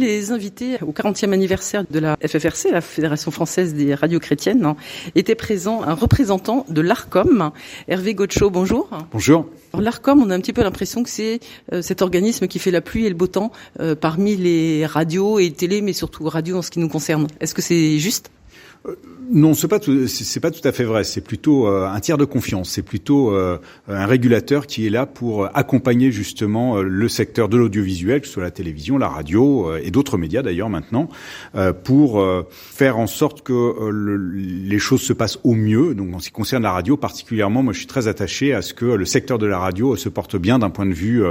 les invités au 40e anniversaire de la FFRC, la Fédération Française des Radios Chrétiennes, était présent un représentant de l'ARCOM, Hervé Gaucho. Bonjour. Bonjour. Alors, l'ARCOM, on a un petit peu l'impression que c'est cet organisme qui fait la pluie et le beau temps parmi les radios et télé, mais surtout radios en ce qui nous concerne. Est-ce que c'est juste ? Non, c'est pas tout à fait vrai. C'est plutôt un tiers de confiance. C'est plutôt un régulateur qui est là pour accompagner justement le secteur de l'audiovisuel, que ce soit la télévision, la radio et d'autres médias d'ailleurs maintenant, pour faire en sorte que les choses se passent au mieux. Donc en ce qui concerne la radio particulièrement, moi je suis très attaché à ce que le secteur de la radio se porte bien d'un point de vue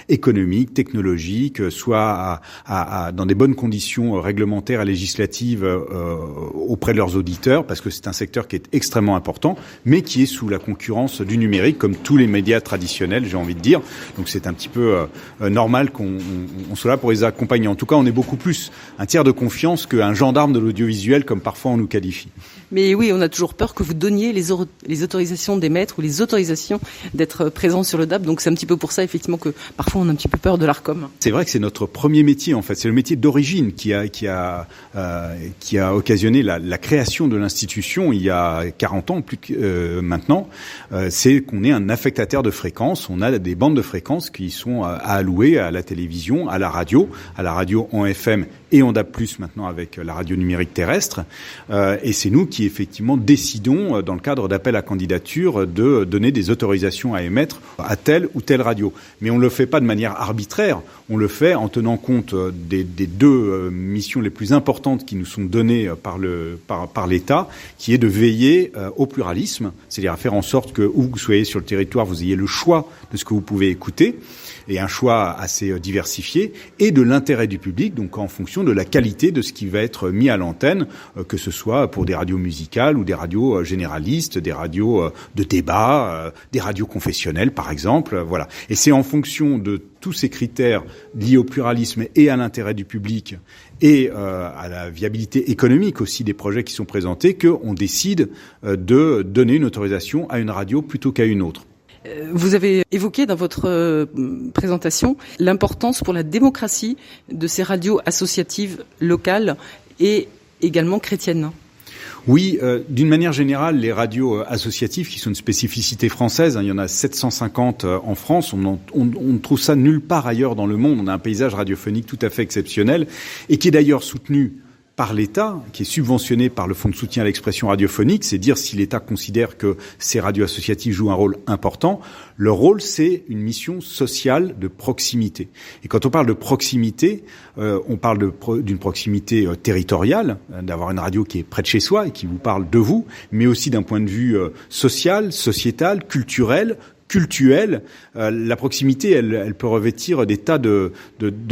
économique, technologique, soit dans des bonnes conditions réglementaires et législatives auprès de leurs auditeurs, parce que c'est un secteur qui est extrêmement important, mais qui est sous la concurrence du numérique, comme tous les médias traditionnels, j'ai envie de dire. Donc c'est un petit peu normal qu'on soit là pour les accompagner. En tout cas, on est beaucoup plus un tiers de confiance qu'un gendarme de l'audiovisuel, comme parfois on nous qualifie. Mais oui, on a toujours peur que vous donniez les autorisations d'émettre ou les autorisations d'être présent sur le DAB. Donc c'est un petit peu pour ça, effectivement, que parfois on a un petit peu peur de l'ARCOM. C'est vrai que c'est notre premier métier, en fait. C'est le métier d'origine qui a occasionné la création de l'institution il y a 40 ans, plus que maintenant. C'est qu'on est un affectataire de fréquences. On a des bandes de fréquences qui sont à allouer à la télévision, à la radio en FM et en DAB+, maintenant avec la radio numérique terrestre. Et c'est nous qui, effectivement, décidons, dans le cadre d'appel à candidature, de donner des autorisations à émettre à telle ou telle radio. Mais on ne le fait pas de manière arbitraire. On le fait en tenant compte des deux missions les plus importantes qui nous sont données par l'État, qui est de veiller au pluralisme, c'est-à-dire à faire en sorte que, où vous soyez sur le territoire, vous ayez le choix de ce que vous pouvez écouter, et un choix assez diversifié, et de l'intérêt du public, donc en fonction de la qualité de ce qui va être mis à l'antenne, que ce soit pour des radios musicales ou des radios généralistes, des radios de débat, des radios confessionnelles par exemple, voilà. Et c'est en fonction de tous ces critères liés au pluralisme et à l'intérêt du public et à la viabilité économique aussi des projets qui sont présentés qu'on décide de donner une autorisation à une radio plutôt qu'à une autre. Vous avez évoqué dans votre présentation l'importance pour la démocratie de ces radios associatives locales et également chrétiennes. Oui, d'une manière générale, les radios associatives, qui sont une spécificité française, il y en a 750 en France, on ne trouve ça nulle part ailleurs dans le monde. On a un paysage radiophonique tout à fait exceptionnel et qui est d'ailleurs soutenu par l'État, qui est subventionné par le Fonds de soutien à l'expression radiophonique. C'est dire si l'État considère que ces radios associatives jouent un rôle important. Leur rôle, c'est une mission sociale de proximité. Et quand on parle de proximité, on parle d'une proximité territoriale, d'avoir une radio qui est près de chez soi et qui vous parle de vous, mais aussi d'un point de vue social, sociétal, culturel, cultuelle, la proximité, elle peut revêtir des tas de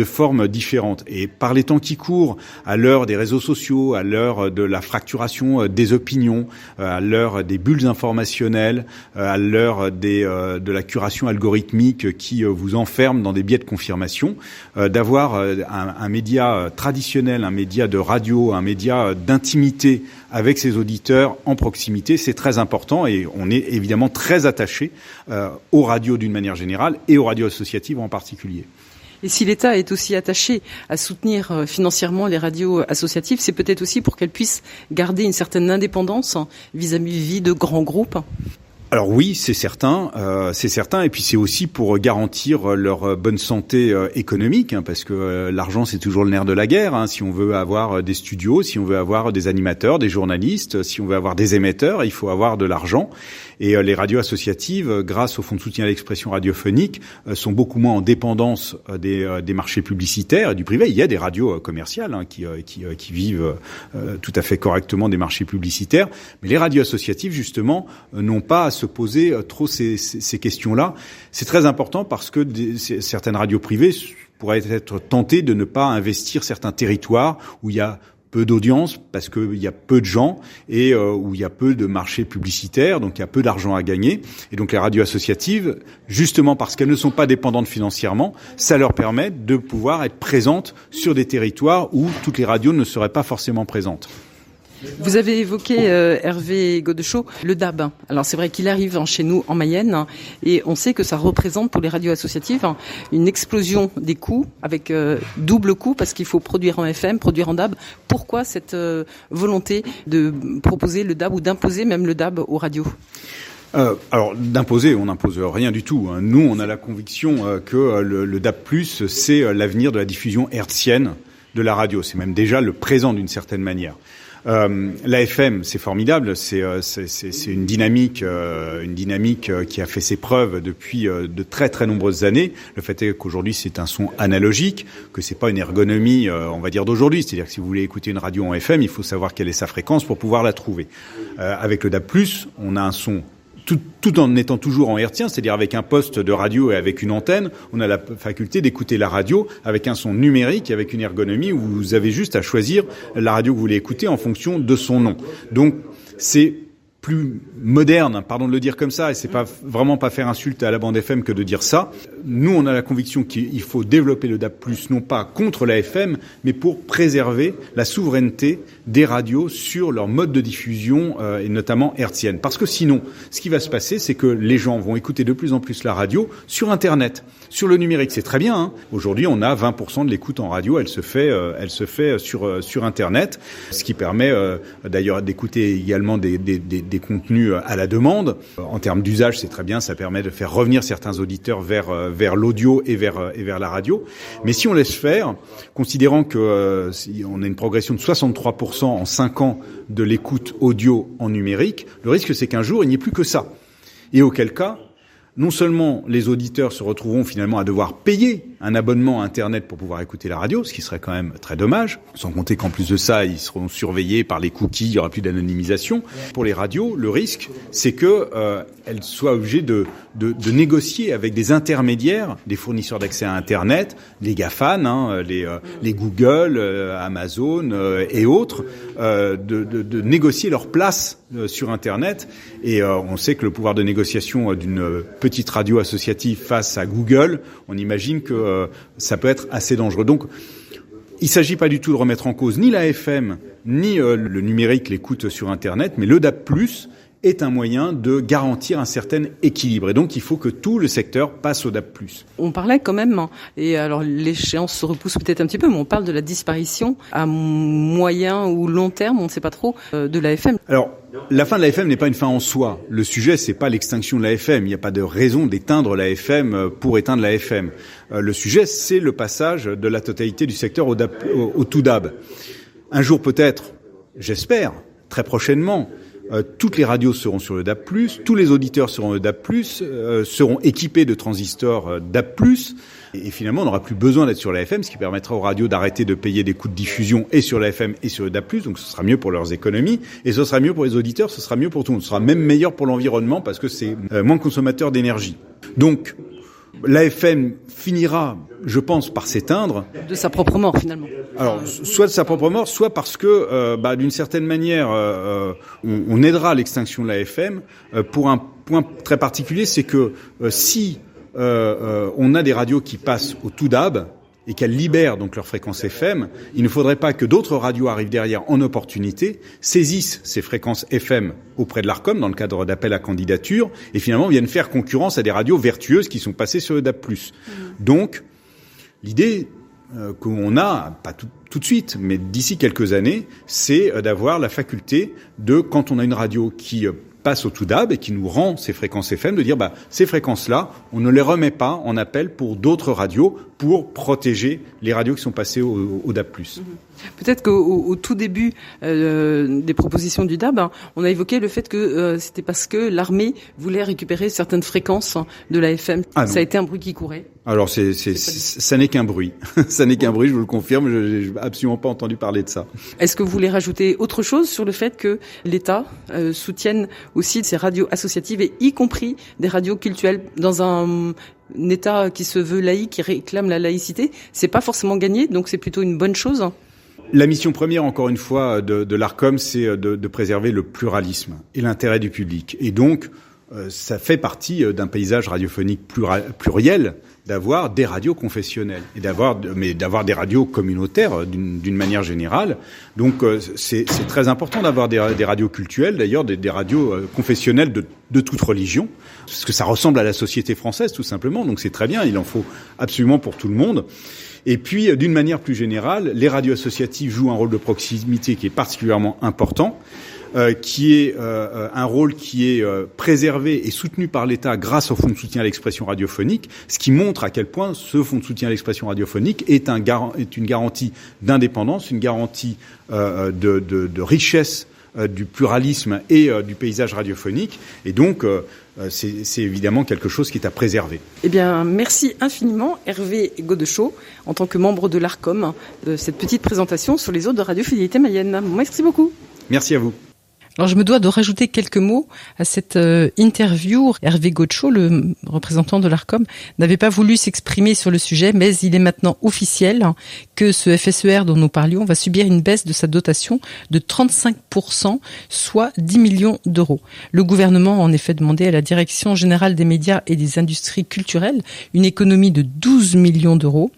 formes différentes. Et par les temps qui courent, à l'heure des réseaux sociaux, à l'heure de la fracturation des opinions, à l'heure des bulles informationnelles, à l'heure de la curation algorithmique qui vous enferme dans des biais de confirmation, d'avoir un média traditionnel, un média de radio, un média d'intimité avec ses auditeurs en proximité, c'est très important et on est évidemment très attaché aux radios d'une manière générale et aux radios associatives en particulier. Et si l'État est aussi attaché à soutenir financièrement les radios associatives, c'est peut-être aussi pour qu'elles puissent garder une certaine indépendance vis-à-vis de grands groupes. Alors oui, c'est certain, et puis c'est aussi pour garantir leur bonne santé économique, parce que l'argent c'est toujours le nerf de la guerre. Si on veut avoir des studios, si on veut avoir des animateurs, des journalistes, si on veut avoir des émetteurs, il faut avoir de l'argent. Et les radios associatives, grâce au Fonds de soutien à l'expression radiophonique, sont beaucoup moins en dépendance des marchés publicitaires et du privé. Il y a des radios commerciales qui vivent tout à fait correctement des marchés publicitaires, mais les radios associatives justement n'ont pas à se poser trop ces questions-là. C'est très important parce que certaines radios privées pourraient être tentées de ne pas investir certains territoires où il y a peu d'audience parce qu'il y a peu de gens et où il y a peu de marchés publicitaires, donc il y a peu d'argent à gagner. Et donc les radios associatives, justement parce qu'elles ne sont pas dépendantes financièrement, ça leur permet de pouvoir être présentes sur des territoires où toutes les radios ne seraient pas forcément présentes. Vous avez évoqué, Hervé Godeschaux, le DAB. Alors c'est vrai qu'il arrive chez nous en Mayenne et on sait que ça représente pour les radios associatives une explosion des coûts avec double coût parce qu'il faut produire en FM, produire en DAB. Pourquoi cette volonté de proposer le DAB ou d'imposer même le DAB aux radios ? Alors d'imposer, on n'impose rien du tout. Nous, on a la conviction que le DAB+, c'est l'avenir de la diffusion hertzienne de la radio. C'est même déjà le présent d'une certaine manière. La FM, c'est formidable. C'est une dynamique qui a fait ses preuves depuis de très très nombreuses années. Le fait est qu'aujourd'hui c'est un son analogique, que c'est pas une ergonomie, on va dire d'aujourd'hui. C'est-à-dire que si vous voulez écouter une radio en FM, il faut savoir quelle est sa fréquence pour pouvoir la trouver. Avec le DAB+, on a un son tout en étant toujours en hertzien, c'est-à-dire avec un poste de radio et avec une antenne, on a la faculté d'écouter la radio avec un son numérique, avec une ergonomie où vous avez juste à choisir la radio que vous voulez écouter en fonction de son nom. Donc, c'est plus moderne, pardon de le dire comme ça, et c'est pas vraiment pas faire insulte à la bande FM que de dire ça. Nous, on a la conviction qu'il faut développer le DAB+, non pas contre la FM, mais pour préserver la souveraineté des radios sur leur mode de diffusion, et notamment hertzienne. Parce que sinon, ce qui va se passer, c'est que les gens vont écouter de plus en plus la radio sur Internet. Sur le numérique, c'est très bien, hein. Aujourd'hui, on a 20% de l'écoute en radio, elle se fait sur Internet, ce qui permet d'ailleurs d'écouter également des contenus à la demande. En termes d'usage, c'est très bien, ça permet de faire revenir certains auditeurs vers l'audio et vers la radio. Mais si on laisse faire, considérant que on a une progression de 63% en 5 ans de l'écoute audio en numérique, le risque c'est qu'un jour il n'y ait plus que ça. Et auquel cas, non seulement les auditeurs se retrouveront finalement à devoir payer un abonnement à Internet pour pouvoir écouter la radio, ce qui serait quand même très dommage, sans compter qu'en plus de ça, ils seront surveillés par les cookies, il n'y aura plus d'anonymisation. Pour les radios, le risque, c'est que elles soient obligées de négocier avec des intermédiaires, des fournisseurs d'accès à Internet, les GAFAN, les Google, Amazon et autres, de négocier leur place sur Internet. Et on sait que le pouvoir de négociation d'une petite radio associative face à Google, on imagine que ça peut être assez dangereux. Donc, il ne s'agit pas du tout de remettre en cause ni la FM, ni le numérique, l'écoute sur Internet, mais le DAB+, est un moyen de garantir un certain équilibre. Et donc, il faut que tout le secteur passe au DAB+. On parlait quand même, et alors l'échéance se repousse peut-être un petit peu, mais on parle de la disparition à moyen ou long terme, on ne sait pas trop, de la FM. Alors, la fin de la FM n'est pas une fin en soi. Le sujet, c'est pas l'extinction de la FM. Il n'y a pas de raison d'éteindre la FM pour éteindre la FM. Le sujet, c'est le passage de la totalité du secteur au tout DAB. Un jour peut-être, j'espère, très prochainement, toutes les radios seront sur le DAB+, tous les auditeurs seront le DAB+, seront équipés de transistors DAB+, et finalement on n'aura plus besoin d'être sur la FM, ce qui permettra aux radios d'arrêter de payer des coûts de diffusion et sur la FM et sur le DAB+, donc ce sera mieux pour leurs économies, et ce sera mieux pour les auditeurs, ce sera mieux pour tout le monde, ce sera même meilleur pour l'environnement parce que c'est moins consommateur d'énergie. Donc, la FM finira, je pense, par s'éteindre. De sa propre mort, finalement. Alors, soit de sa propre mort, soit parce que, d'une certaine manière, on aidera l'extinction de la FM pour un point très particulier, c'est que si on a des radios qui passent au tout DAB et qu'elles libèrent donc leur fréquence FM, il ne faudrait pas que d'autres radios arrivent derrière en opportunité, saisissent ces fréquences FM auprès de l'Arcom dans le cadre d'appel à candidature et finalement viennent faire concurrence à des radios vertueuses qui sont passées sur le DAB+. Donc, l'idée qu'on a, pas tout de suite, mais d'ici quelques années, c'est d'avoir la faculté de, quand on a une radio qui passe au tout DAB et qui nous rend ces fréquences FM, de dire ces fréquences-là, on ne les remet pas en appel pour d'autres radios pour protéger les radios qui sont passées au DAB+. Peut-être qu'au tout début des propositions du DAB, on a évoqué le fait que c'était parce que l'armée voulait récupérer certaines fréquences de la FM. Ça a été un bruit qui courait. Alors ça n'est qu'un bruit. Ça n'est qu'un bruit, je vous le confirme, je n'ai absolument pas entendu parler de ça. Est-ce que vous voulez rajouter autre chose sur le fait que l'État soutienne aussi ces radios associatives et y compris des radios cultuelles dans un État qui se veut laïque, qui réclame la laïcité? C'est pas forcément gagné, donc c'est plutôt une bonne chose. La mission première, encore une fois, de l'Arcom, c'est de préserver le pluralisme et l'intérêt du public. Et donc, ça fait partie d'un paysage radiophonique pluriel d'avoir des radios confessionnelles et d'avoir des radios communautaires d'une manière générale. Donc c'est très important d'avoir des radios cultuelles, d'ailleurs des radios confessionnelles de toute religion, parce que ça ressemble à la société française tout simplement. Donc c'est très bien, il en faut absolument pour tout le monde. Et puis d'une manière plus générale, les radios associatives jouent un rôle de proximité qui est particulièrement important. Qui est un rôle qui est préservé et soutenu par l'État grâce au fonds de soutien à l'expression radiophonique, ce qui montre à quel point ce fonds de soutien à l'expression radiophonique est une garantie d'indépendance, une garantie de richesse du pluralisme et du paysage radiophonique. Et donc, c'est évidemment quelque chose qui est à préserver. Eh bien, merci infiniment Hervé Godeschaux, en tant que membre de l'ARCOM, de cette petite présentation sur les eaux de Radio Fidélité Mayenne. Merci beaucoup. Merci à vous. Alors, je me dois de rajouter quelques mots à cette interview. Hervé Godeschaux, le représentant de l'ARCOM, n'avait pas voulu s'exprimer sur le sujet, mais il est maintenant officiel que ce FSER dont nous parlions va subir une baisse de sa dotation de 35%, soit 10 millions d'euros. Le gouvernement a en effet demandé à la Direction générale des médias et des industries culturelles une économie de 12 millions d'euros.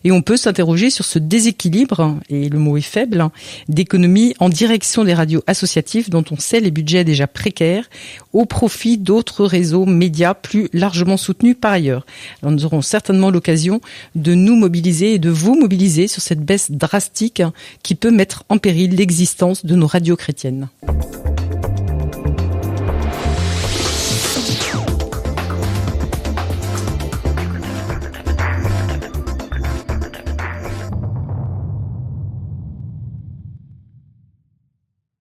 Et on peut s'interroger sur ce déséquilibre, et le mot est faible, d'économie en direction des radios associatives dont on sait les budgets déjà précaires, au profit d'autres réseaux médias plus largement soutenus par ailleurs. Alors nous aurons certainement l'occasion de nous mobiliser et de vous mobiliser sur cette baisse drastique qui peut mettre en péril l'existence de nos radios chrétiennes.